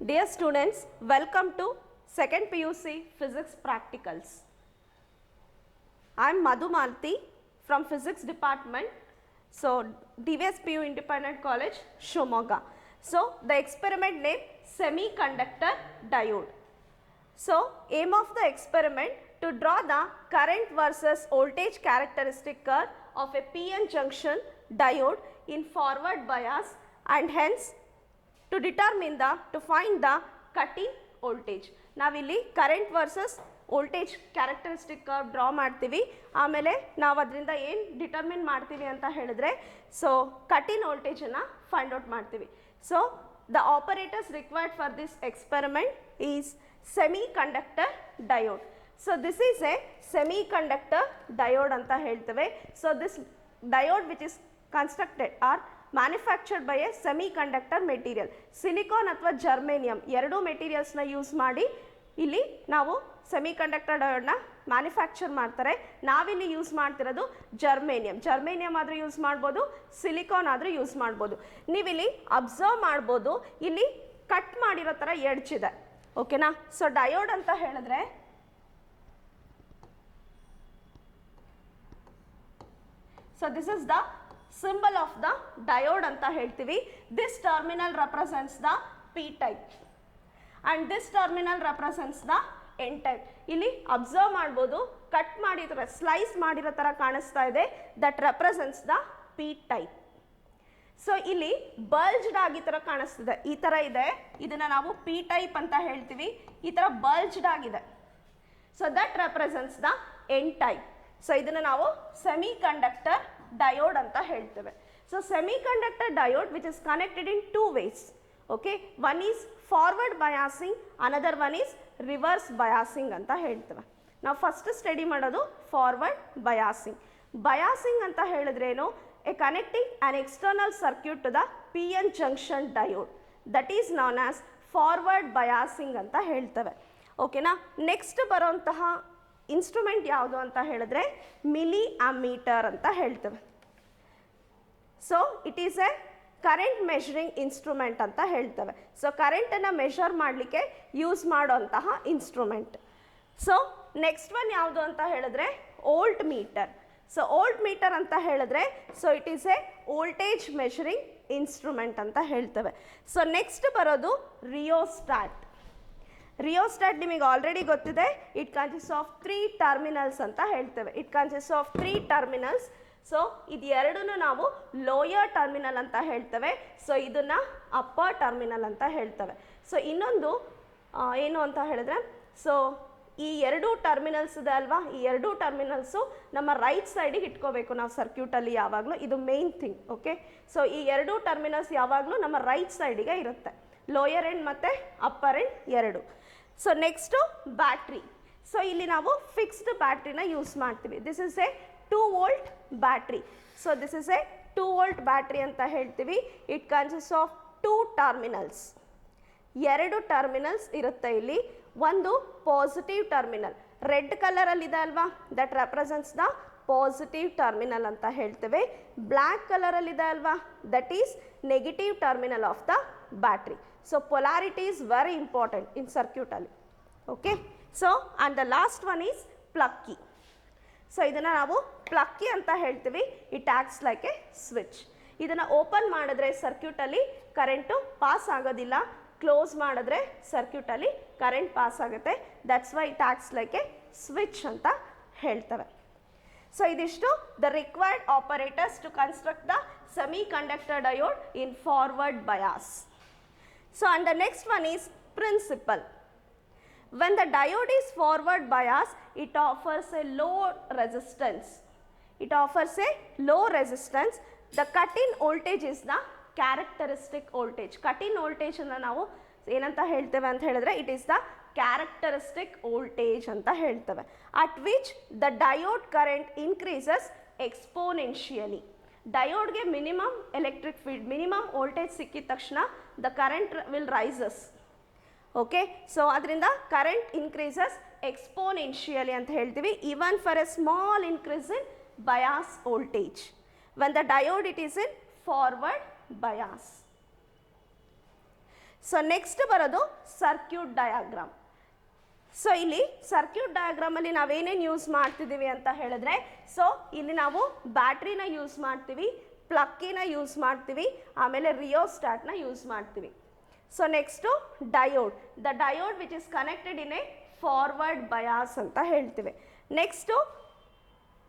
Dear students, welcome to 2nd PUC Physics Practicals. I am Madhu Malti from Physics Department, so DVS PU Independent College, Shimoga. So, the experiment name semiconductor diode. So, aim of the experiment to draw the current versus voltage characteristic curve of a PN junction diode in forward bias and hence to determine to find the cutting voltage. ನಾವಿಲ್ಲಿ current versus voltage characteristic curve draw ಮಾಡ್ತೀವಿ. ಆಮೇಲೆ ನಾವು ಅದರಿಂದ ಏನು determine ಮಾಡ್ತೀವಿ ಅಂತ ಹೇಳಿದ್ರೆ so ಕಟ್-ಇನ್ ವೋಲ್ಟೇಜನ್ನು find out ಮಾಡ್ತೀವಿ. So the operators required for this experiment is semiconductor diode. So this is A semiconductor diode ಅಂತ ಹೇಳ್ತೇವೆ. So this diode which is constructed R manufactured by A semiconductor material. Silicon ಅಥವಾ germanium ಎರಡೂ ಮೆಟೀರಿಯಲ್ಸ್ನ use ಮಾಡಿ ಇಲ್ಲಿ ನಾವು semiconductor ಡಯೋಡ್ನ manufacture ಮಾಡ್ತಾರೆ. ನಾವಿಲ್ಲಿ use ಮಾಡ್ತಿರೋದು ಜರ್ಮೇನಿಯಂ ಆದರೂ ಯೂಸ್ ಮಾಡ್ಬೋದು, ಸಿಲಿಕಾನ್ ಆದರೂ ಯೂಸ್ ಮಾಡ್ಬೋದು. ನೀವಿಲ್ಲಿ ಅಬ್ಸರ್ವ್ ಮಾಡ್ಬೋದು, ಇಲ್ಲಿ ಕಟ್ ಮಾಡಿರೋ ಥರ ಎಡ್ಜ್ ಇದೆ. ಓಕೆನಾ? ಸೊ ಡಯೋಡ್ ಅಂತ ಹೇಳಿದ್ರೆ so this is the symbol of the diode ಅಂತ ಹೇಳ್ತೀವಿ. This terminal represents the P type and this terminal represents the N type. ಇಲ್ಲಿ ಅಬ್ಸರ್ವ್ ಮಾಡ್ಬೋದು, ಕಟ್ ಮಾಡಿದ್ರೆ ಸ್ಲೈಸ್ ಮಾಡಿರೋ ಥರ ಕಾಣಿಸ್ತಾ ಇದೆ. That represents the P type. So ಇಲ್ಲಿ ಬಲ್ಜ್ಡ್ ಆಗಿ ಥರ ಕಾಣಿಸ್ತಿದೆ, ಈ ಥರ ಇದೆ, ಇದನ್ನು ನಾವು P type ಅಂತ ಹೇಳ್ತೀವಿ. ಈ ಥರ ಬಲ್ಜ್ಡ್ ಆಗಿದೆ. So that represents the N type. So ಇದನ್ನು ನಾವು ಸೆಮಿಕಂಡಕ್ಟರ್ ಡಯೋಡ್ ಅಂತ ಹೇಳ್ತೇವೆ. So semiconductor diode which is connected in two ways. Okay, one is forward biasing, another one is reverse biasing ಅಂತ ಹೇಳ್ತೇವೆ. ನಾವು ಫಸ್ಟ್ ಸ್ಟಡಿ ಮಾಡೋದು forward biasing. Biasing ಅಂತ ಹೇಳಿದ್ರೇನು? A connecting an external circuit to the P N junction diode, that is known as forward biasing ಅಂತ ಹೇಳ್ತೇವೆ. ಓಕೆನಾ? Next ಬರೋಂತಹ instrument ಯಾವುದು ಅಂತ ಹೇಳಿದ್ರೆ ಮಿಲಿ ಅಮ್ಮೀಟರ್ ಅಂತ ಹೇಳ್ತೇವೆ. So it is a current measuring instrument ಅಂತ ಹೇಳ್ತೇವೆ. ಸೊ ಕರೆಂಟನ್ನು ಮೆಷರ್ ಮಾಡಲಿಕ್ಕೆ ಯೂಸ್ ಮಾಡೋಂತಹ ಇನ್ಸ್ಟ್ರೂಮೆಂಟ್. ಸೊ ನೆಕ್ಸ್ಟ್ ಒನ್ ಯಾವುದು ಅಂತ ಹೇಳಿದ್ರೆ volt meter. So volt meter ಅಂತ ಹೇಳಿದ್ರೆ so it is a voltage measuring instrument ಅಂತ ಹೇಳ್ತೇವೆ. ಸೊ ನೆಕ್ಸ್ಟ್ ಬರೋದು ರಿಯೋಸ್ಟಾಟ್. ರಿಯೋಸ್ಟಾಟ್ ನಿಮಗೆ ಆಲ್ರೆಡಿ ಗೊತ್ತಿದೆ. ಇಟ್ ಕನ್ಸಿಸ್ಟ್ ಆಫ್ 3 ಟರ್ಮಿನಲ್ಸ್ ಅಂತ ಹೇಳ್ತೇವೆ. It consist of 3 terminals. So ಇದು ಎರಡೂ ನಾವು ಲೋಯರ್ ಟರ್ಮಿನಲ್ ಅಂತ ಹೇಳ್ತೇವೆ. ಸೊ ಇದನ್ನು ಅಪ್ಪರ್ ಟರ್ಮಿನಲ್ ಅಂತ ಹೇಳ್ತೇವೆ. ಸೊ ಇನ್ನೊಂದು ಏನು ಅಂತ ಹೇಳಿದ್ರೆ ಸೊ ಈ ಎರಡೂ ಟರ್ಮಿನಲ್ಸ್ ಇದೆ ಅಲ್ವಾ, ಈ ಎರಡೂ ಟರ್ಮಿನಲ್ಸು ನಮ್ಮ ರೈಟ್ ಸೈಡಿಗೆ ಇಟ್ಕೋಬೇಕು ನಾವು ಸರ್ಕ್ಯೂಟಲ್ಲಿ ಯಾವಾಗಲೂ. ಇದು ಮೇನ್ ಥಿಂಗ್. ಓಕೆ, ಸೊ ಈ ಎರಡೂ ಟರ್ಮಿನಲ್ಸ್ ಯಾವಾಗಲೂ ನಮ್ಮ ರೈಟ್ ಸೈಡಿಗೆ ಇರುತ್ತೆ, ಲೋಯರ್ ಎಂಡ್ ಮತ್ತು ಅಪ್ಪರ್ ಎಂಡ್ ಎರಡು. So next battery. ಸೊ ಇಲ್ಲಿ ನಾವು ಫಿಕ್ಸ್ಡ್ ಬ್ಯಾಟ್ರಿನ ಯೂಸ್ ಮಾಡ್ತೀವಿ. This is A 2 volt battery. So this is A 2 volt battery ಅಂತ ಹೇಳ್ತೀವಿ. It consist of 2 terminals. ಎರಡು ಟರ್ಮಿನಲ್ಸ್ ಇರುತ್ತೆ ಇಲ್ಲಿ. ಒಂದು ಪಾಸಿಟಿವ್ ಟರ್ಮಿನಲ್, ರೆಡ್ ಕಲರಲ್ಲಿದೆ ಅಲ್ವಾ, that represents the positive terminal ಅಂತ ಹೇಳ್ತೇವೆ. ಬ್ಲ್ಯಾಕ್ ಕಲರಲ್ಲಿದೆ ಅಲ್ವಾ, that is negative terminal of the battery. So polarity is very important in ಸರ್ಕ್ಯೂಟಲ್ಲಿ. Okay, so and the last one is plug key. So ಇದನ್ನು ನಾವು plug key ಅಂತ ಹೇಳ್ತೀವಿ. It acts like a switch. ಇದನ್ನು open ಮಾಡಿದ್ರೆ ಸರ್ಕ್ಯೂಟಲ್ಲಿ current pass ಆಗೋದಿಲ್ಲ, close ಮಾಡಿದ್ರೆ ಸರ್ಕ್ಯೂಟಲ್ಲಿ ಕರೆಂಟ್ ಪಾಸ್ ಆಗುತ್ತೆ. That's why it acts like a switch ಅಂತ ಹೇಳ್ತೇವೆ. ಸೊ ಇದಿಷ್ಟು the required operators to construct the semiconductor diode in forward bias. So and the next one is principle. When the diode is forward bias, it offers a low resistance. It offers a low resistance. The cut-in voltage is the characteristic voltage. Cut-in voltage ಅನ್ನು ನಾವು ಏನಂತ ಹೇಳ್ತೇವೆ ಅಂತ ಹೇಳಿದ್ರೆ it is the characteristic voltage ಅಂತ ಹೇಳ್ತೇವೆ. At which the diode current increases exponentially. ಡಯೋಡ್ಗೆ minimum electric field, minimum voltage ಸಿಕ್ಕಿದ ತಕ್ಷಣ the current will rises. Okay, so ಅದರಿಂದ ಕರೆಂಟ್ ಇನ್ಕ್ರೀಸಸ್ ಎಕ್ಸ್ಪೋನೆನ್ಷಿಯಲಿ ಅಂತ ಹೇಳ್ತೀವಿ. Even for a small increase in bias voltage when the diode it is in forward bias. So next ಬರೋದು circuit diagram. So ಇಲ್ಲಿ circuit ಡಯಾಗ್ರಾಮಲ್ಲಿ ನಾವೇನೇನು use ಮಾಡ್ತಿದ್ದೀವಿ ಅಂತ ಹೇಳಿದ್ರೆ, ಸೊ ಇಲ್ಲಿ ನಾವು ಬ್ಯಾಟ್ರಿನ ಯೂಸ್ ಮಾಡ್ತೀವಿ, ಪ್ಲಕ್ಕಿನ ಯೂಸ್ ಮಾಡ್ತೀವಿ, ಆಮೇಲೆ ರಿಯೋಸ್ಟಾಟ್ನ ಯೂಸ್ ಮಾಡ್ತೀವಿ. So next diode, the diode which is connected in a forward bias ಅಂತ ಹೇಳ್ತೀವಿ. ನೆಕ್ಸ್ಟು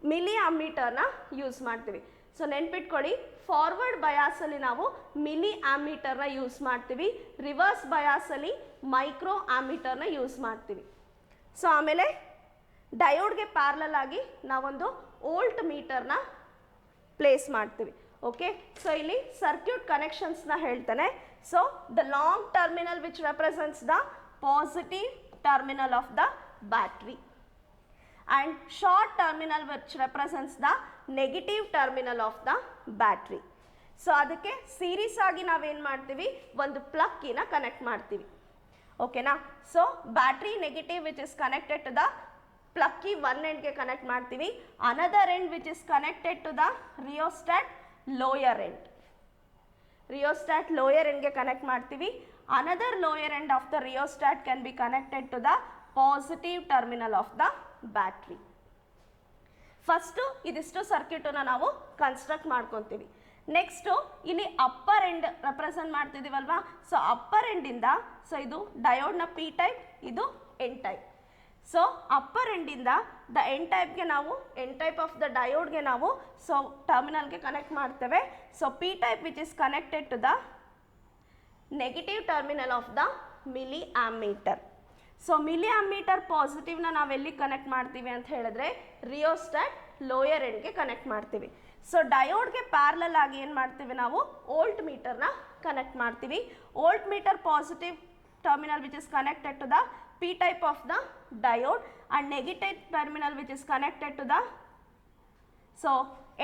ಮಿಲಿ ಆಮ್ಮೀಟರ್ನ ಯೂಸ್ ಮಾಡ್ತೀವಿ. ಸೊ ನೆನ್ಪಿಟ್ಕೊಳ್ಳಿ, ಫಾರ್ವರ್ಡ್ ಬಯಾಸಲ್ಲಿ ನಾವು ಮಿಲಿ ಆಮ್ಮೀಟರ್ನ ಯೂಸ್ ಮಾಡ್ತೀವಿ, ರಿವರ್ಸ್ ಬಯಾಸಲ್ಲಿ ಮೈಕ್ರೋ ಆಮ್ಮೀಟರ್ನ ಯೂಸ್ ಮಾಡ್ತೀವಿ. ಸೊ ಆಮೇಲೆ ಡಯೋಡ್ಗೆ ಪ್ಯಾರಲಲ್ ಆಗಿ ನಾವೊಂದು ವೋಲ್ಟ್ ಮೀಟರ್ನ ಪ್ಲೇಸ್ ಮಾಡ್ತೀವಿ. ಓಕೆ, ಸೊ ಇಲ್ಲಿ ಸರ್ಕ್ಯೂಟ್ ಕನೆಕ್ಷನ್ಸ್ನ ಹೇಳ್ತಾನೆ. So the long terminal which represents the positive terminal of the battery and short terminal which represents the negative terminal of the battery. So ಅದಕ್ಕೆ series ಆಗಿ ನಾವೇನು ಮಾಡ್ತೀವಿ, ಒಂದು ಪ್ಲಕ್ಕಿನ ಕನೆಕ್ಟ್ ಮಾಡ್ತೀವಿ. ಓಕೆನಾ? So battery negative which is connected to the plug key one ಎಂಡ್ಗೆ connect ಮಾಡ್ತೀವಿ, another end which is connected to the rheostat lower end. Rheostat lower ಎಂಡ್ಗೆ ಕನೆಕ್ಟ್ ಮಾಡ್ತೀವಿ. Another lower end of the rheostat can be connected to the positive terminal of the battery. First ಇದಿಷ್ಟು ಸರ್ಕ್ಯೂಟನ್ನು ನಾವು construct ಮಾಡ್ಕೊತೀವಿ. Next ಇಲ್ಲಿ upper end represent ಮಾಡ್ತಿದ್ದೀವಲ್ವಾ, so upper ಎಂಡಿಂದ, so ಇದು ಡಯೋಡ್ನ ಪಿ ಟೈಪ್, ಇದು ಎನ್ ಟೈಪ್. ಸೊ ಅಪ್ಪರ್ ಎಂಡಿಂದ ದ ಎನ್ ಟೈಪ್ಗೆ ನಾವು, ಎನ್ ಟೈಪ್ ಆಫ್ ದ ಡಯೋಡ್ಗೆ ನಾವು ಸೊ ಟರ್ಮಿನಲ್ಗೆ ಕನೆಕ್ಟ್ ಮಾಡ್ತೇವೆ. So P type which is connected to the negative terminal of the milli ammeter. So milli ammeter ಪಾಸಿಟಿವ್ನ ನಾವೆಲ್ಲಿ ಕನೆಕ್ಟ್ ಮಾಡ್ತೀವಿ ಅಂತ ಹೇಳಿದ್ರೆ ರಿಯೋಸ್ಟಾಟ್ ಲೋಯರ್ ಎಂಡ್ಗೆ ಕನೆಕ್ಟ್ ಮಾಡ್ತೀವಿ. ಸೊ ಡಯೋಡ್ಗೆ ಪ್ಯಾರಲಲ್ ಆಗಿ ಏನು ಮಾಡ್ತೀವಿ ನಾವು, ವೋಲ್ಟ್ ಮೀಟರ್ನ ಕನೆಕ್ಟ್ ಮಾಡ್ತೀವಿ. Volt meter positive terminal which is connected to the p type of the diode and negative terminal which is connected to the so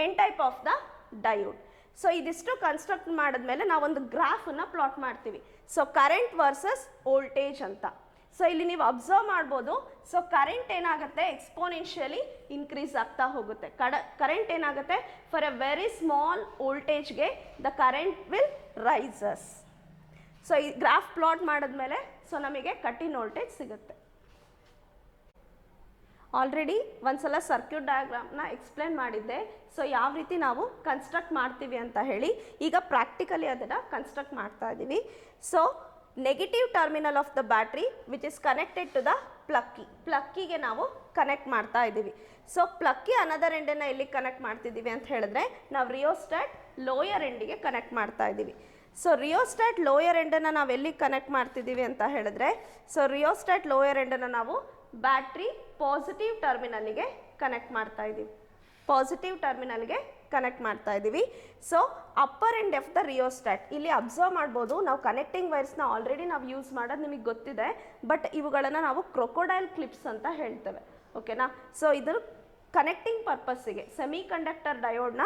n type of the diode. So ಇದಿಷ್ಟು construct ಮಾಡಿದ್ಮೇಲೆ ನಾವೊಂದು ಗ್ರಾಫನ್ನು plot ಮಾಡ್ತೀವಿ. So current versus voltage ಅಂತ. So ಇಲ್ಲಿ ನೀವು observe ಮಾಡ್ಬೋದು, so current ಏನಾಗುತ್ತೆ, ಎಕ್ಸ್ಪೋನೆನ್ಷಿಯಲಿ ಇನ್ಕ್ರೀಸ್ ಆಗ್ತಾ ಹೋಗುತ್ತೆ. ಕರೆಂಟ್ ಏನಾಗುತ್ತೆ, ಫಾರ್ ಎ ವೆರಿ ಸ್ಮಾಲ್ ವೋಲ್ಟೇಜ್ಗೆ the current will rises. So ಈ ಗ್ರಾಫ್ ಪ್ಲಾಟ್ ಮಾಡಿದ್ಮೇಲೆ ಸೊ ನಮಗೆ ಕಟ್ಟಿನ ವೋಲ್ಟೇಜ್ ಸಿಗುತ್ತೆ. ಆಲ್ರೆಡಿ ಒಂದ್ಸಲ ಸರ್ಕ್ಯೂಟ್ ಡಯಾಗ್ರಾಮ್ನ ಎಕ್ಸ್ಪ್ಲೇನ್ ಮಾಡಿದ್ದೆ, ಸೊ ಯಾವ ರೀತಿ ನಾವು ಕನ್ಸ್ಟ್ರಕ್ಟ್ ಮಾಡ್ತೀವಿ ಅಂತ ಹೇಳಿ. ಈಗ ಪ್ರಾಕ್ಟಿಕಲಿ ಅದನ್ನು ಕನ್ಸ್ಟ್ರಕ್ಟ್ ಮಾಡ್ತಾ ಇದ್ದೀವಿ. So negative terminal of the battery which is connected to the ಪ್ಲಕ್ಕಿಗೆ ನಾವು ಕನೆಕ್ಟ್ ಮಾಡ್ತಾ ಇದ್ದೀವಿ. ಸೊ ಪ್ಲಕ್ಕಿ ಅನದರ್ ಎಂಡನ್ನು ಎಲ್ಲಿ ಕನೆಕ್ಟ್ ಮಾಡ್ತಿದ್ದೀವಿ ಅಂತ ಹೇಳಿದ್ರೆ ನಾವು ರಿಯೋಸ್ಟಾಟ್ ಲೋಯರ್ ಎಂಡಿಗೆ ಕನೆಕ್ಟ್ ಮಾಡ್ತಾ ಇದ್ದೀವಿ. ಸೊ ರಿಯೋಸ್ಟಾಟ್ ಲೋಯರ್ ಎಂಡನ್ನು ನಾವು ಎಲ್ಲಿ ಕನೆಕ್ಟ್ ಮಾಡ್ತಿದ್ದೀವಿ ಅಂತ ಹೇಳಿದ್ರೆ, ಸೊ ರಿಯೋಸ್ಟಾಟ್ ಲೋಯರ್ ಎಂಡನ್ನು ನಾವು ಬ್ಯಾಟ್ರಿ ಪಾಸಿಟಿವ್ ಟರ್ಮಿನಲ್ಗೆ ಕನೆಕ್ಟ್ ಮಾಡ್ತಾ ಇದ್ದೀವಿ. ಪಾಸಿಟಿವ್ ಟರ್ಮಿನಲ್ಗೆ ಕನೆಕ್ಟ್ ಮಾಡ್ತಾ ಇದ್ದೀವಿ. So upper end of the rheostat ಇಲ್ಲಿ ಅಬ್ಸರ್ವ್ ಮಾಡ್ಬೋದು, ನಾವು ಕನೆಕ್ಟಿಂಗ್ ವೈರ್ಸ್ನ ಆಲ್ರೆಡಿ ನಾವು ಯೂಸ್ ಮಾಡೋದು ನಿಮಗೆ ಗೊತ್ತಿದೆ, ಬಟ್ ಇವುಗಳನ್ನು ನಾವು ಕ್ರೊಕೊಡೈಲ್ ಕ್ಲಿಪ್ಸ್ ಅಂತ ಹೇಳ್ತೇವೆ. ಓಕೆನಾ? ಸೊ ಇದ್ರ ಕನೆಕ್ಟಿಂಗ್ ಪರ್ಪಸ್ಸಿಗೆ ಸೆಮಿ ಕಂಡಕ್ಟರ್ ಡಯೋಡ್ನ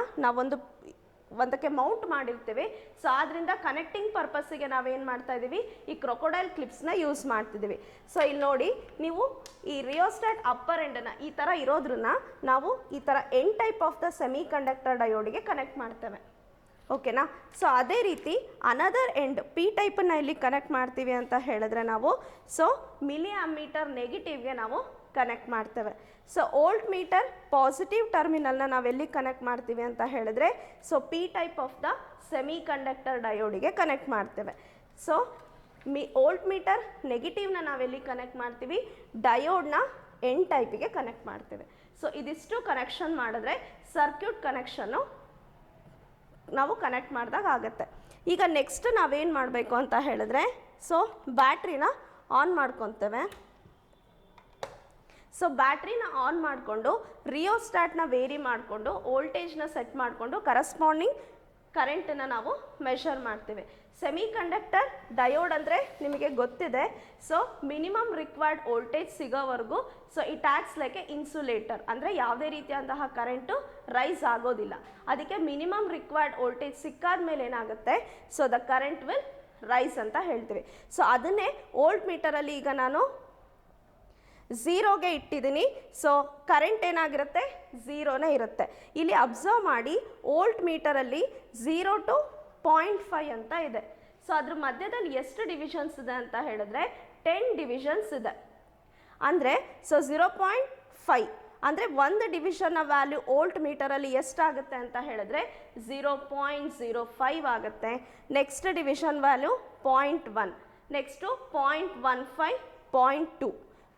ಒಂದಕ್ಕೆ ಮೌಂಟ್ ಮಾಡಿರ್ತೀವಿ. ಸೊ ಆದ್ದರಿಂದ ಕನೆಕ್ಟಿಂಗ್ ಪರ್ಪಸ್ಸಿಗೆ ನಾವೇನು ಮಾಡ್ತಾ ಇದ್ದೀವಿ, ಈ ಕ್ರೊಕೊಡೈಲ್ ಕ್ಲಿಪ್ಸ್ನ ಯೂಸ್ ಮಾಡ್ತಿದ್ದೀವಿ. ಸೊ ಇಲ್ಲಿ ನೋಡಿ, ನೀವು ಈ ರಿಯೋಸ್ಟಾಟ್ ಅಪ್ಪರ್ ಎಂಡನ್ನು ಈ ಥರ ಇರೋದ್ರನ್ನ ನಾವು ಈ ಥರ N type of the semi conductor ಡಯೋಡಿಗೆ ಕನೆಕ್ಟ್ ಮಾಡ್ತೇವೆ. ಓಕೆನಾ? ಸೊ ಅದೇ ರೀತಿ ಅನದರ್ ಎಂಡ್ ಪಿ ಟೈಪನ್ನು ಇಲ್ಲಿ ಕನೆಕ್ಟ್ ಮಾಡ್ತೀವಿ ಅಂತ ಹೇಳಿದ್ರೆ ನಾವು ಸೊ ಮಿಲಿ ಆಮ್ಮೀಟರ್ ನೆಗೆಟಿವ್ಗೆ ನಾವು ಕನೆಕ್ಟ್ ಮಾಡ್ತೇವೆ. ಸೊ ವೋಲ್ಟ್ ಮೀಟರ್ ಪಾಸಿಟಿವ್ ಟರ್ಮಿನಲ್ನ ನಾವೆಲ್ಲಿ ಕನೆಕ್ಟ್ ಮಾಡ್ತೀವಿ ಅಂತ ಹೇಳಿದ್ರೆ so P type of the semi conductor ಡಯೋಡಿಗೆ ಕನೆಕ್ಟ್ ಮಾಡ್ತೇವೆ. ಸೊ ವೋಲ್ಟ್ ಮೀಟರ್ ನೆಗೆಟಿವ್ನ ನಾವೆಲ್ಲಿ ಕನೆಕ್ಟ್ ಮಾಡ್ತೀವಿ, ಡಯೋಡ್ನ ಎನ್ ಟೈಪಿಗೆ ಕನೆಕ್ಟ್ ಮಾಡ್ತೇವೆ. ಸೊ ಇದಿಷ್ಟು ಕನೆಕ್ಷನ್ ಮಾಡಿದ್ರೆ ಸರ್ಕ್ಯೂಟ್ ಕನೆಕ್ಷನ್ನು ನಾವು ಕನೆಕ್ಟ್ ಮಾಡಿದಾಗ ಆಗುತ್ತೆ. ಈಗ ನೆಕ್ಸ್ಟ್ ನಾವೇನು ಮಾಡಬೇಕು ಅಂತ ಹೇಳಿದ್ರೆ ಸೊ ಬ್ಯಾಟ್ರಿನ ಆನ್ ಮಾಡ್ಕೊತೇವೆ. ಸೊ ಬ್ಯಾಟ್ರಿನ ಆನ್ ಮಾಡಿಕೊಂಡು ರಿಯೋಸ್ಟಾಟ್ನ ವೇರಿ ಮಾಡಿಕೊಂಡು ವೋಲ್ಟೇಜ್ನ ಸೆಟ್ ಮಾಡಿಕೊಂಡು ಕರೆಸ್ಪಾಂಡಿಂಗ್ ಕರೆಂಟನ್ನು ನಾವು ಮೆಷರ್ ಮಾಡ್ತೀವಿ. ಸೆಮಿ ಕಂಡಕ್ಟರ್ ಡಯೋಡ್ ಅಂದರೆ ನಿಮಗೆ ಗೊತ್ತಿದೆ. ಸೊ ಮಿನಿಮಮ್ ರಿಕ್ವೈರ್ಡ್ ವೋಲ್ಟೇಜ್ ಸಿಗೋವರೆಗೂ so it acts like a insulator, ಅಂದರೆ ಯಾವುದೇ ರೀತಿಯಾದಂತಹ ಕರೆಂಟು ರೈಸ್ ಆಗೋದಿಲ್ಲ. ಅದಕ್ಕೆ ಮಿನಿಮಮ್ ರಿಕ್ವೈರ್ಡ್ ವೋಲ್ಟೇಜ್ ಸಿಕ್ಕಾದ ಮೇಲೆ ಏನಾಗುತ್ತೆ, so the current will rise ಅಂತ ಹೇಳ್ತೀವಿ. ಸೊ ಅದನ್ನೇ ವೋಲ್ಟ್ ಮೀಟರಲ್ಲಿ ಈಗ ನಾನು ಝೀರೋಗೆ ಇಟ್ಟಿದ್ದೀನಿ. ಸೊ ಕರೆಂಟ್ ಏನಾಗಿರುತ್ತೆ, ಝೀರೋನೇ ಇರುತ್ತೆ. ಇಲ್ಲಿ ಅಬ್ಸರ್ವ್ ಮಾಡಿ, ವೋಲ್ಟ್ ಮೀಟರಲ್ಲಿ 0 to 0.5 ಅಂತ ಇದೆ. ಸೊ ಅದ್ರ ಮಧ್ಯದಲ್ಲಿ ಎಷ್ಟು ಡಿವಿಷನ್ಸ್ ಇದೆ ಅಂತ ಹೇಳಿದ್ರೆ 10 ಡಿವಿಷನ್ಸ್ ಇದೆ. ಅಂದರೆ ಸೊ 0.5 ಅಂದರೆ ಒಂದು ಡಿವಿಷನ್ನ ವ್ಯಾಲ್ಯೂ ವೋಲ್ಟ್ ಮೀಟರಲ್ಲಿ ಎಷ್ಟಾಗುತ್ತೆ ಅಂತ ಹೇಳಿದ್ರೆ 0.05 ಆಗುತ್ತೆ. ನೆಕ್ಸ್ಟ್ ಡಿವಿಷನ್ ವ್ಯಾಲ್ಯೂ 0.1, ನೆಕ್ಸ್ಟು 0.15, 0.2,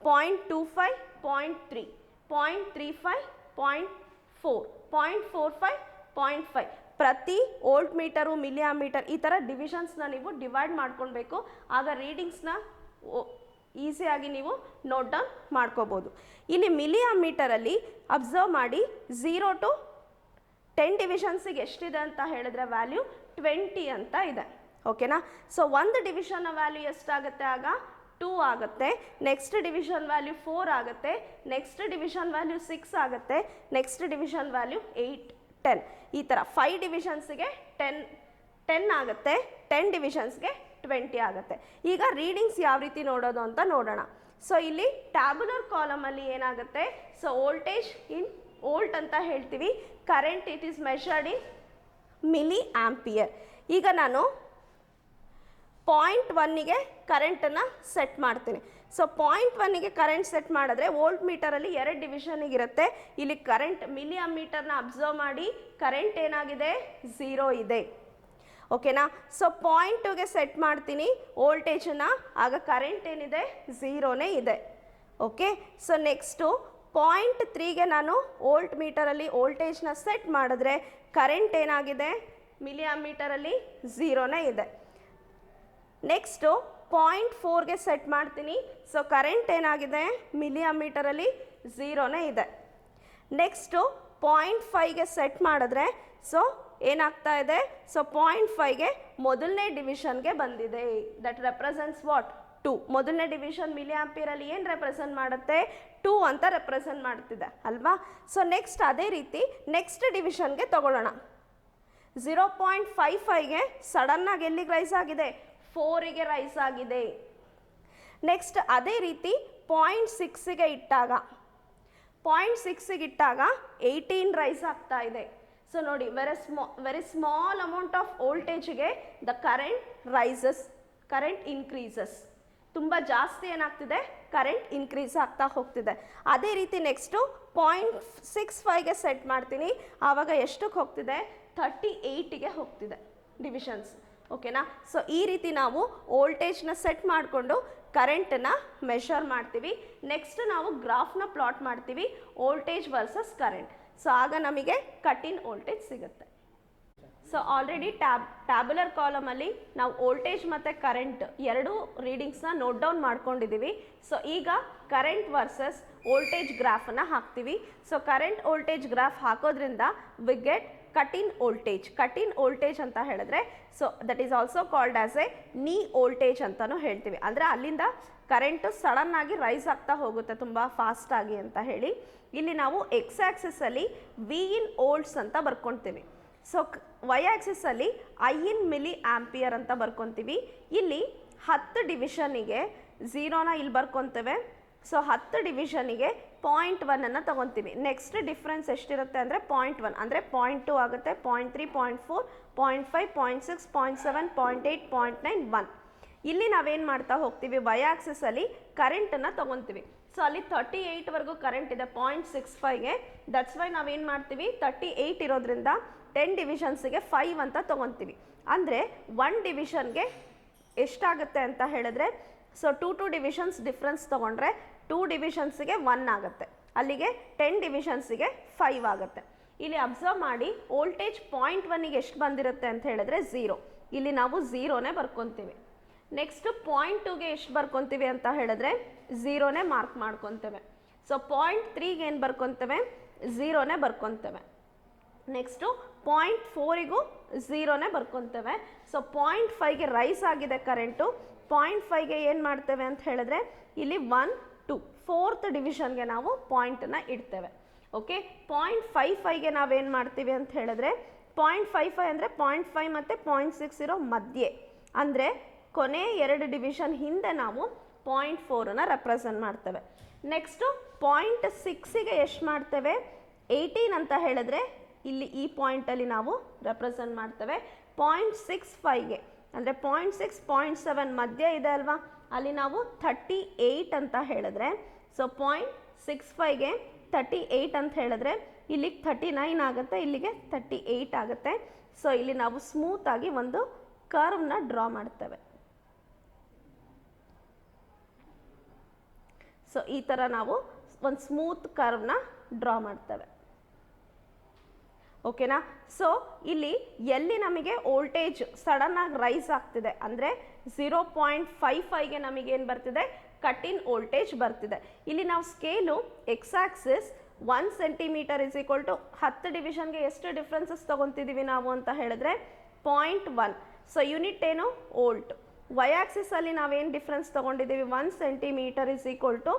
0.25, 0.3, 0.35, 0.4, 0.45, 0.5 ಪ್ರತಿ ವೋಲ್ಟ್ ಮೀಟರು ಮಿಲಿ ಆಂಮೀಟರ್ ಈ ಥರ ಡಿವಿಷನ್ಸ್ನ ನೀವು ಡಿವೈಡ್ ಮಾಡ್ಕೊಳ್ಬೇಕು. ಆಗ ರೀಡಿಂಗ್ಸ್ನ ಈಸಿಯಾಗಿ ನೀವು ನೋಟ್ ಡೌನ್ ಮಾಡ್ಕೋಬೋದು. ಇಲ್ಲಿ ಮಿಲಿ ಆಂಮೀಟರಲ್ಲಿ ಅಬ್ಸರ್ವ್ ಮಾಡಿ 0 to 10 ಡಿವಿಷನ್ಸಿಗೆ ಎಷ್ಟಿದೆ ಅಂತ ಹೇಳಿದ್ರೆ ವ್ಯಾಲ್ಯೂ 20 ಅಂತ ಇದೆ. ಓಕೆನಾ? ಸೊ ಒಂದು ಡಿವಿಷನ್ನ ವ್ಯಾಲ್ಯೂ ಎಷ್ಟಾಗುತ್ತೆ ಆಗ 2 ಆಗುತ್ತೆ. ನೆಕ್ಸ್ಟ್ ಡಿವಿಷನ್ ವ್ಯಾಲ್ಯೂ 4 ಆಗುತ್ತೆ. ನೆಕ್ಸ್ಟ್ ಡಿವಿಷನ್ ವ್ಯಾಲ್ಯೂ 6 ಆಗುತ್ತೆ. ನೆಕ್ಸ್ಟ್ ಡಿವಿಷನ್ ವ್ಯಾಲ್ಯೂ 8, 10 ಈ ಥರ 5 ಡಿವಿಷನ್ಸ್ಗೆ 10 ಆಗುತ್ತೆ. 10 ಡಿವಿಷನ್ಸ್ಗೆ 20 ಆಗುತ್ತೆ. ಈಗ ರೀಡಿಂಗ್ಸ್ ಯಾವ ರೀತಿ ನೋಡೋದು ಅಂತ ನೋಡೋಣ. ಸೊ ಇಲ್ಲಿ ಟ್ಯಾಬ್ಯುಲರ್ ಕಾಲಮಲ್ಲಿ ಏನಾಗುತ್ತೆ, ಸೊ ವೋಲ್ಟೇಜ್ ಇನ್ ವೋಲ್ಟ್ ಅಂತ ಹೇಳ್ತೀವಿ, current it is measured in milli ampere. ಈಗ ನಾನು 0.1ಗೆ ಕರೆಂಟನ್ನು ಸೆಟ್ ಮಾಡ್ತೀನಿ. ಸೊ 0.1ಗೆ ಕರೆಂಟ್ ಸೆಟ್ ಮಾಡಿದ್ರೆ ವೋಲ್ಟ್ ಮೀಟರಲ್ಲಿ 2 ಡಿವಿಷನಿಗಿರುತ್ತೆ. ಇಲ್ಲಿ ಕರೆಂಟ್ ಮಿಲಿ ಆಂಮೀಟರ್ನ ಅಬ್ಸರ್ವ್ ಮಾಡಿ, ಕರೆಂಟ್ ಏನಾಗಿದೆ 0 ಇದೆ. ಓಕೆನಾ? ಸೊ 0.2ಗೆ ಸೆಟ್ ಮಾಡ್ತೀನಿ ವೋಲ್ಟೇಜನ್ನು, ಆಗ ಕರೆಂಟ್ ಏನಿದೆ 0ನೇ ಇದೆ. ಓಕೆ? ಸೊ ನೆಕ್ಸ್ಟು 0.3ಗೆ ನಾನು ವೋಲ್ಟ್ ಮೀಟರಲ್ಲಿ ವೋಲ್ಟೇಜ್ನ ಸೆಟ್ ಮಾಡಿದ್ರೆ ಕರೆಂಟ್ ಏನಾಗಿದೆ ಮಿಲಿ ಆಂಮೀಟರಲ್ಲಿ 0ನೇ ಇದೆ. ನೆಕ್ಸ್ಟು 0.4ಗೆ ಸೆಟ್ ಮಾಡ್ತೀನಿ. ಸೊ ಕರೆಂಟ್ ಏನಾಗಿದೆ ಮಿಲಿ ಆಂಮೀಟರಲ್ಲಿ 0ನೇ ಇದೆ. ನೆಕ್ಸ್ಟು 0.5ಗೆ ಸೆಟ್ ಮಾಡಿದ್ರೆ ಸೊ ಏನಾಗ್ತಾ ಇದೆ, ಸೊ 0.5ಗೆ ಮೊದಲನೇ ಡಿವಿಷನ್ಗೆ ಬಂದಿದೆ. That represents what 2. ಮೊದಲನೇ ಡಿವಿಷನ್ ಮಿಲಿ ಆಂಪಿಯರಲ್ಲಿ ಏನು ರೆಪ್ರೆಸೆಂಟ್ ಮಾಡುತ್ತೆ 2 ಅಂತ ರೆಪ್ರೆಸೆಂಟ್ ಮಾಡ್ತಿದೆ ಅಲ್ವಾ. ಸೊ ನೆಕ್ಸ್ಟ್ ಅದೇ ರೀತಿ ನೆಕ್ಸ್ಟ್ ಡಿವಿಷನ್ಗೆ ತಗೊಳ್ಳೋಣ. 0.55ಗೆ ಸಡನ್ನಾಗಿ ಎಲ್ಲಿಗೆ ರೈಸ್ ಆಗಿದೆ 4ಗೆ ರೈಸ್ ಆಗಿದೆ. ನೆಕ್ಸ್ಟ್ ಅದೇ ರೀತಿ 0.6ಗೆ ಇಟ್ಟಾಗ 0.6ಗೆ ಇಟ್ಟಾಗ 18 ರೈಸ್ ಆಗ್ತಾ ಇದೆ. ಸೊ ನೋಡಿ, ವೆರಿ ಸ್ಮಾಲ್ ಅಮೌಂಟ್ ಆಫ್ ವೋಲ್ಟೇಜ್ಗೆ the current rises, current increases. ತುಂಬ ಜಾಸ್ತಿ ಏನಾಗ್ತಿದೆ ಕರೆಂಟ್ ಇನ್ಕ್ರೀಸ್ ಆಗ್ತಾ ಹೋಗ್ತಿದೆ. ಅದೇ ರೀತಿ ನೆಕ್ಸ್ಟು 0.65ಗೆ ಸೆಟ್ ಮಾಡ್ತೀನಿ, ಆವಾಗ ಎಷ್ಟಕ್ಕೆ ಹೋಗ್ತಿದೆ 38ಗೆ ಹೋಗ್ತಿದೆ ಡಿವಿಷನ್ಸ್. ಓಕೆನಾ? ಸೊ ಈ ರೀತಿ ನಾವು ವೋಲ್ಟೇಜ್ನ ಸೆಟ್ ಮಾಡಿಕೊಂಡು ಕರೆಂಟನ್ನು ಮೆಷರ್ ಮಾಡ್ತೀವಿ. ನೆಕ್ಸ್ಟ್ ನಾವು ಗ್ರಾಫ್ನ ಪ್ಲಾಟ್ ಮಾಡ್ತೀವಿ, ವೋಲ್ಟೇಜ್ ವರ್ಸಸ್ ಕರೆಂಟ್. ಸೊ ಆಗ ನಮಗೆ ಕಟ್ ಇನ್ ವೋಲ್ಟೇಜ್ ಸಿಗುತ್ತೆ. ಸೊ ಆಲ್ರೆಡಿ ಟ್ಯಾಬ್ಯುಲರ್ ಕಾಲಮಲ್ಲಿ ನಾವು ವೋಲ್ಟೇಜ್ ಮತ್ತು ಕರೆಂಟ್ ಎರಡೂ ರೀಡಿಂಗ್ಸ್ನ ನೋಟ್ ಡೌನ್ ಮಾಡ್ಕೊಂಡಿದ್ದೀವಿ. ಸೊ ಈಗ ಕರೆಂಟ್ ವರ್ಸಸ್ ವೋಲ್ಟೇಜ್ ಗ್ರಾಫನ್ನು ಹಾಕ್ತೀವಿ. ಸೊ ಕರೆಂಟ್ ವೋಲ್ಟೇಜ್ ಗ್ರಾಫ್ ಹಾಕೋದ್ರಿಂದ we get cut in voltage. Cut in voltage ಅಂತ ಹೇಳಿದ್ರೆ so that is also called as A ನೀ ವೋಲ್ಟೇಜ್ ಅಂತಲೂ ಹೇಳ್ತೀವಿ. ಅಂದರೆ ಅಲ್ಲಿಂದ ಕರೆಂಟು ಸಡನ್ನಾಗಿ ರೈಸ್ ಆಗ್ತಾ ಹೋಗುತ್ತೆ ತುಂಬ ಫಾಸ್ಟಾಗಿ ಅಂತ ಹೇಳಿ. ಇಲ್ಲಿ ನಾವು ಎಕ್ಸ್ ಆ್ಯಕ್ಸಿಸಲ್ಲಿ ವಿ ಇನ್ ವೋಲ್ಟ್ಸ್ ಅಂತ ಬರ್ಕೊಳ್ತೀವಿ. ಸೊ ವೈ ಆ್ಯಕ್ಸಿಸಲ್ಲಿ ಐ ಇನ್ ಮಿಲಿ ಆಂಪಿಯರ್ ಅಂತ ಬರ್ಕೊತೀವಿ. ಇಲ್ಲಿ 10 ಡಿವಿಷನಿಗೆ 0ನ ಇಲ್ಲಿ ಬರ್ಕೊತೇವೆ. ಸೊ 10 ಡಿವಿಷನಿಗೆ 0.1 ತೊಗೊತೀವಿ. ನೆಕ್ಸ್ಟ್ ಡಿಫ್ರೆನ್ಸ್ ಎಷ್ಟಿರುತ್ತೆ ಅಂದರೆ 0.1 ಅಂದರೆ 0.2 ಆಗುತ್ತೆ, 0.3, 0.4, 0.5, 0.6, 0.7, 0.8, 0.9, 1. ಇಲ್ಲಿ ನಾವೇನು ಮಾಡ್ತಾ ಹೋಗ್ತೀವಿ, ವೈ ಆ್ಯಕ್ಸಿಸಲ್ಲಿ ಕರೆಂಟನ್ನು ತೊಗೊತೀವಿ. ಸೊ ಅಲ್ಲಿ 38ವರೆಗೂ ಕರೆಂಟ್ ಇದೆ 0.65ಗೆ. ದಟ್ಸ್ ವೈ ನಾವೇನು ಮಾಡ್ತೀವಿ 38 ಇರೋದ್ರಿಂದ 10 ಡಿವಿಷನ್ಸಿಗೆ 5 ಅಂತ ತೊಗೊತೀವಿ. ಅಂದರೆ 1 ಡಿವಿಷನ್ಗೆ ಎಷ್ಟಾಗುತ್ತೆ ಅಂತ ಹೇಳಿದ್ರೆ ಸೊ 2 ಡಿವಿಷನ್ಸ್ ಡಿಫ್ರೆನ್ಸ್ ತೊಗೊಂಡ್ರೆ 2 ಡಿವಿಷನ್ಸಿಗೆ 1 ಆಗುತ್ತೆ. ಅಲ್ಲಿಗೆ 10 ಡಿವಿಷನ್ಸಿಗೆ 5 ಆಗುತ್ತೆ. ಇಲ್ಲಿ ಅಬ್ಸರ್ವ್ ಮಾಡಿ ವೋಲ್ಟೇಜ್ 0.1ಗೆ ಎಷ್ಟು ಬಂದಿರುತ್ತೆ ಅಂತ ಹೇಳಿದ್ರೆ 0. ಇಲ್ಲಿ ನಾವು 0ನೇ ಬರ್ಕೊತೀವಿ. ನೆಕ್ಸ್ಟ್ 0.2ಗೆ ಎಷ್ಟು ಬರ್ಕೊತೀವಿ ಅಂತ ಹೇಳಿದ್ರೆ 0ನೇ ಮಾರ್ಕ್ ಮಾಡ್ಕೊತೇವೆ. ಸೊ 0.3ಗೆ ಏನು ಬರ್ಕೊತೇವೆ 0ನೇ ಬರ್ಕೊತೇವೆ. ನೆಕ್ಸ್ಟು 0.4ಗೂ 0ನೇ ಬರ್ಕೊತೇವೆ. ಸೊ 0.5ಗೆ ರೈಸ್ ಆಗಿದೆ ಕರೆಂಟು. 0.5ಗೆ ಏನು ಮಾಡ್ತೇವೆ ಅಂತ ಹೇಳಿದ್ರೆ ಇಲ್ಲಿ 1, 2 4th ಡಿವಿಷನ್ಗೆ ನಾವು ಪಾಯಿಂಟನ್ನು ಇಡ್ತೇವೆ. ಓಕೆ, 0.55ಗೆ ನಾವೇನು ಮಾಡ್ತೀವಿ ಅಂತ ಹೇಳಿದ್ರೆ 0.55 ಅಂದರೆ 0.5 ಮತ್ತು 0.6 ಇರೋ ಮಧ್ಯೆ, ಅಂದರೆ ಕೊನೆ 2 ಡಿವಿಷನ್ ಹಿಂದೆ ನಾವು 0.4ನ ರೆಪ್ರೆಸೆಂಟ್ ಮಾಡ್ತೇವೆ. ನೆಕ್ಸ್ಟು 0.6ಗೆ ಎಷ್ಟು ಮಾಡ್ತೇವೆ 18 ಅಂತ ಹೇಳಿದ್ರೆ ಇಲ್ಲಿ ಈ ಪಾಯಿಂಟಲ್ಲಿ ನಾವು ರೆಪ್ರೆಸೆಂಟ್ ಮಾಡ್ತೇವೆ. 0.65ಗೆ ಅಂದರೆ 0.6 0.7 ಮಧ್ಯೆ ಇದೆ ಅಲ್ವಾ, ಅಲ್ಲಿ ನಾವು 38 ಅಂತ ಹೇಳಿದ್ರೆ, ಸೊ 0.65ಗೆ 38 ಅಂತ ಹೇಳಿದ್ರೆ ಇಲ್ಲಿಗೆ 39 ಆಗುತ್ತೆ, ಇಲ್ಲಿಗೆ 38 ಆಗುತ್ತೆ. ಸೊ ಇಲ್ಲಿ ನಾವು ಸ್ಮೂತಾಗಿ ಒಂದು ಕರ್ವ್ನ ಡ್ರಾ ಮಾಡ್ತೇವೆ. ಸೊ ಈ ಥರ ನಾವು ಒಂದು ಸ್ಮೂತ್ ಕರ್ವ್ನ ಡ್ರಾ ಮಾಡ್ತೇವೆ. ಓಕೆನಾ. ಸೊ ಇಲ್ಲಿ ಎಲ್ಲಿ ನಮಗೆ ವೋಲ್ಟೇಜ್ ಸಡನ್ನಾಗಿ ರೈಸ್ ಆಗ್ತಿದೆ ಅಂದರೆ 0.55ಗೆ ನಮಗೇನು ಬರ್ತಿದೆ, ಕಟ್ ಇನ್ ವೋಲ್ಟೇಜ್ ಬರ್ತಿದೆ. ಇಲ್ಲಿ ನಾವು ಸ್ಕೇಲು X axis 1 centimetre is equal to 10 ಡಿವಿಷನ್ಗೆ ಎಷ್ಟು ಡಿಫ್ರೆನ್ಸಸ್ ತೊಗೊತಿದ್ದೀವಿ ನಾವು ಅಂತ ಹೇಳಿದ್ರೆ 0.1. ಸೊ ಯೂನಿಟ್ ಏನು, ವೋಲ್ಟ್. ವೈ ಆಕ್ಸಿಸಲ್ಲಿ ನಾವೇನು ಡಿಫ್ರೆನ್ಸ್ ತೊಗೊಂಡಿದ್ದೀವಿ, 1 centimetre is equal to,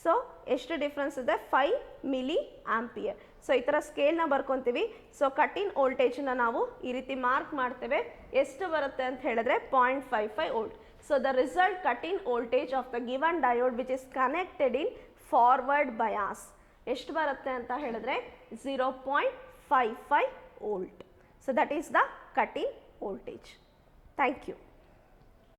so ಎಷ್ಟು ಡಿಫ್ರೆನ್ಸ್ ಇದೆ, 5 ಮಿಲಿ ಆಂಪಿಯರ್. ಸೊ ಈ ಥರ ಸ್ಕೇಲ್ನ ಬರ್ಕೊತೀವಿ. ಸೊ ಕಟ್ ಇನ್ ವೋಲ್ಟೇಜ್ನ ನಾವು ಈ ರೀತಿ ಮಾರ್ಕ್ ಮಾಡ್ತೇವೆ. ಎಷ್ಟು ಬರುತ್ತೆ ಅಂತ ಹೇಳಿದ್ರೆ 0.55 volt. So the result cut in voltage of the given diode which is connected in forward bias ಎಷ್ಟು ಬರುತ್ತೆ ಅಂತ ಹೇಳಿದ್ರೆ 0.55 volt. So that is the cut in voltage. Thank you.